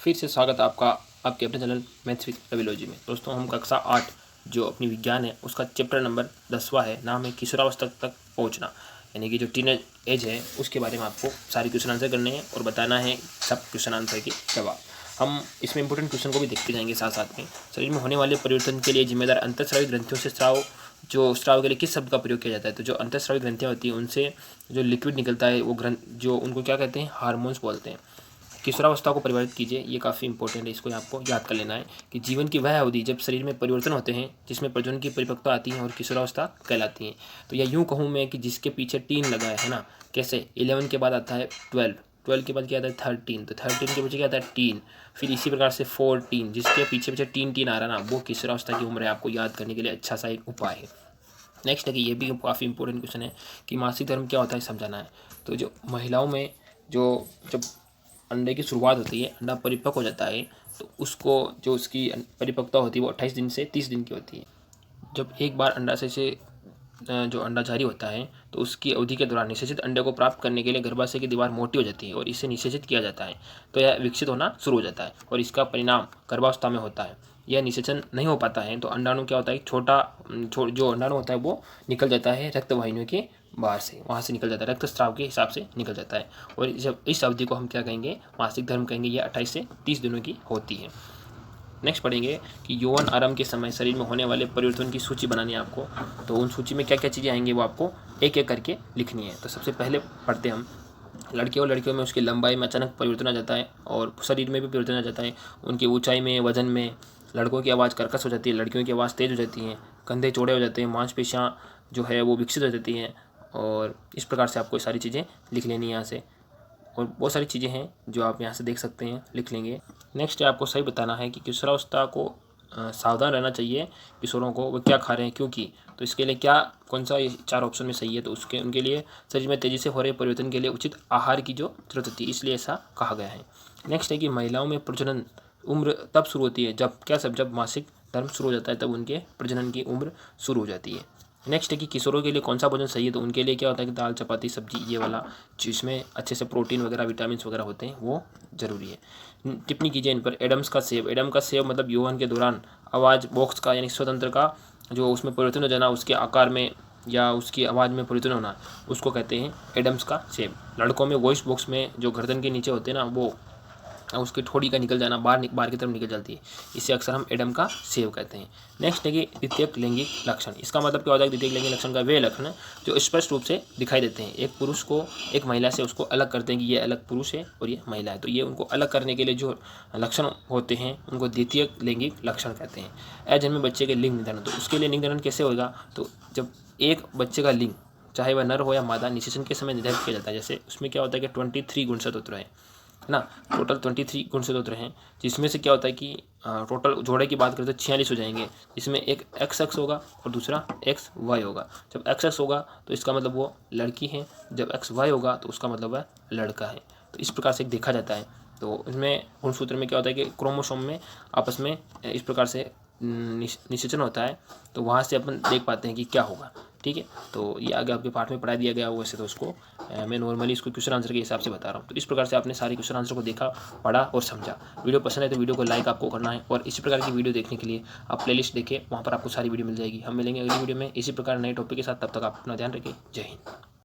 फिर से स्वागत है आपका आपके अपने चैनल मैथ्स विद रविलॉजी में। दोस्तों, हम कक्षा 8 जो अपनी विज्ञान है उसका चैप्टर नंबर 10वां है, नाम है किशोरावस्था तक पहुंचना, यानी कि जो टीनेज एज है उसके बारे में आपको सारे क्वेश्चन आंसर करने हैं और बताना है सब क्वेश्चन आंसर के जवाब। हम इसमें इंपॉर्टेंट क्वेश्चन को भी देखते जाएंगे साथ साथ में। शरीर में होने वाले परिवर्तन के लिए जिम्मेदार अंतःस्रावी ग्रंथियों से स्राव के लिए किस शब्द का प्रयोग किया जाता है? तो जो अंतःस्रावी ग्रंथियाँ होती हैं उनसे जो लिक्विड निकलता है वो जो उनको क्या कहते हैं? हार्मोन्स बोलते हैं। किशोरावस्था को परिभाषित कीजिए, ये काफ़ी इंपॉर्टेंट है, इसको आपको याद कर लेना है कि जीवन की वह अवधि जब शरीर में परिवर्तन होते हैं जिसमें प्रजनन की परिपक्वता आती है और किशोरावस्था कहलाती है। तो या यूँ कहूँ मैं कि जिसके पीछे टीन लगा है ना, कैसे 11 के बाद आता है 12 के बाद क्या आता है 13, तो 13 के पीछे क्या आता है टीन, फिर इसी प्रकार से 14, जिसके पीछे पीछे टीन आ रहा ना, वो किशोरावस्था की उम्र है। आपको याद करने के लिए अच्छा सा एक उपाय है। नेक्स्ट है कि ये भी काफ़ी इंपॉर्टेंट क्वेश्चन है कि मासिक धर्म क्या होता है, समझाना है। तो जो महिलाओं में जब अंडे की शुरुआत होती है, अंडा परिपक्व हो जाता है, तो उसको जो उसकी परिपक्वता होती है वो 28 दिन से 30 दिन की होती है। जब एक बार अंडाशय से जो अंडा जारी होता है तो उसकी अवधि के दौरान निषेचित अंडे को प्राप्त करने के लिए गर्भाशय की दीवार मोटी हो जाती है और इसे निषेचित किया जाता है, तो यह विकसित होना शुरू हो जाता है और इसका परिणाम गर्भावस्था में होता है। यह निषेचन नहीं हो पाता है तो अंडाणु क्या होता है, जो अंडाणु होता है वो निकल जाता है रक्त वाहिनियों के बाहर से, वहाँ से निकल जाता है, रक्तस्राव के हिसाब से निकल जाता है। और जब इस अवधि को हम क्या कहेंगे, मासिक धर्म कहेंगे। यह 28 से 30 दिनों की होती है। नेक्स्ट पढ़ेंगे कि यौवन आरंभ के समय शरीर में होने वाले परिवर्तन की सूची बनानी है आपको। तो उन सूची में क्या क्या चीज़ें आएंगी वो आपको एक एक करके लिखनी है। तो सबसे पहले पढ़ते हम लड़कियों में उसकी लंबाई में अचानक परिवर्तन आ जाता है और शरीर में भी परिवर्तन आ जाता है। उनकी ऊंचाई में, वजन में। लड़कों की आवाज़ कर्कश हो जाती है, लड़कियों की आवाज़ तेज़ हो जाती है, कंधे चौड़े हो जाते हैं, मांसपेशियाँ जो है वो विकसित हो जाती हैं। और इस प्रकार से आपको सारी चीज़ें लिख लेनी है यहाँ से। और बहुत सारी चीज़ें हैं जो आप यहाँ से देख सकते हैं, लिख लेंगे। नेक्स्ट है आपको सही बताना है कि किशोरावस्था को सावधान रहना चाहिए किशोरों को, वो क्या खा रहे हैं, क्योंकि तो इसके लिए कौन सा ये 4 ऑप्शन में सही है। तो उनके लिए शरीर में तेज़ी से हो रहे परिवर्तन के लिए उचित आहार की जो जरूरत होती है, इसलिए ऐसा कहा गया है। नेक्स्ट है कि महिलाओं में प्रजनन उम्र तब शुरू होती है जब मासिक धर्म शुरू हो जाता है, तब उनके प्रजनन की उम्र शुरू हो जाती है। नेक्स्ट है कि किशोरों के लिए कौन सा भोजन सही है। तो उनके लिए क्या होता है कि दाल, चपाती, सब्जी, ये वाला जिसमें अच्छे से प्रोटीन वगैरह, विटामिन वगैरह होते हैं, वो ज़रूरी है। टिप्पणी कीजिए इन पर। एडम्स का सेव मतलब यौवन के दौरान आवाज़ बॉक्स का यानी स्वतंत्र का जो उसमें परिवर्तन हो जाना, उसके आकार में या उसकी आवाज़ में परिवर्तन होना, उसको कहते हैं एडम्स का सेव। लड़कों में वॉइस बॉक्स में जो गर्दन के नीचे होते हैं ना, वो उसकी ठोड़ी का निकल जाना, बाहर की तरफ निकल जाती है, इसे अक्सर हम एडम का सेव कहते हैं। नेक्स्ट है कि द्वितीयक लैंगिक लक्षण। इसका मतलब क्या होता है? द्वितीयक लैंगिक लक्षण का वे लक्षण जो स्पष्ट रूप से दिखाई देते हैं, एक पुरुष को एक महिला से उसको अलग करते हैं कि ये अलग पुरुष है और ये महिला है। तो ये उनको अलग करने के लिए जो लक्षण होते हैं उनको द्वितीयक लैंगिक लक्षण कहते हैं। अजन्मे बच्चे के लिंग निर्धारण। तो उसके लिए लिंग निर्धारण कैसे होगा? तो जब एक बच्चे का लिंग, चाहे वह नर हो या मादा, निषेचन के समय निर्धारित किया जाता है। जैसे उसमें क्या होता है कि 23 गुणसूत्र है ना, टोटल 23 गुणसूत्र हैं, जिसमें से क्या होता है कि टोटल जोड़े की बात करें तो 46 हो जाएंगे, जिसमें एक XX होगा और दूसरा XY होगा। जब XX होगा तो इसका मतलब वो लड़की है, जब XY होगा तो उसका मतलब वह लड़का है। तो इस प्रकार से देखा जाता है। तो इसमें गुणसूत्र में क्या होता है कि क्रोमोसोम में आपस में इस प्रकार से निषेचन होता है, तो वहाँ से अपन देख पाते हैं कि क्या होगा। ठीक है, तो ये आगे आपके पाठ में पढ़ा दिया गया, वैसे तो उसको मैं नॉर्मली इसको क्वेश्चन आंसर के हिसाब से बता रहा हूँ। तो इस प्रकार से आपने सारे क्वेश्चन आंसर को देखा, पढ़ा और समझा। वीडियो पसंद है तो वीडियो को लाइक आपको करना है और इसी प्रकार की वीडियो देखने के लिए आप प्लेलिस्ट देखें, वहाँ पर आपको सारी वीडियो मिल जाएगी। हम मिलेंगे अगली वीडियो में इसी प्रकार नए टॉपिक के साथ। तब तक आप अपना ध्यान रखें। जय हिंद।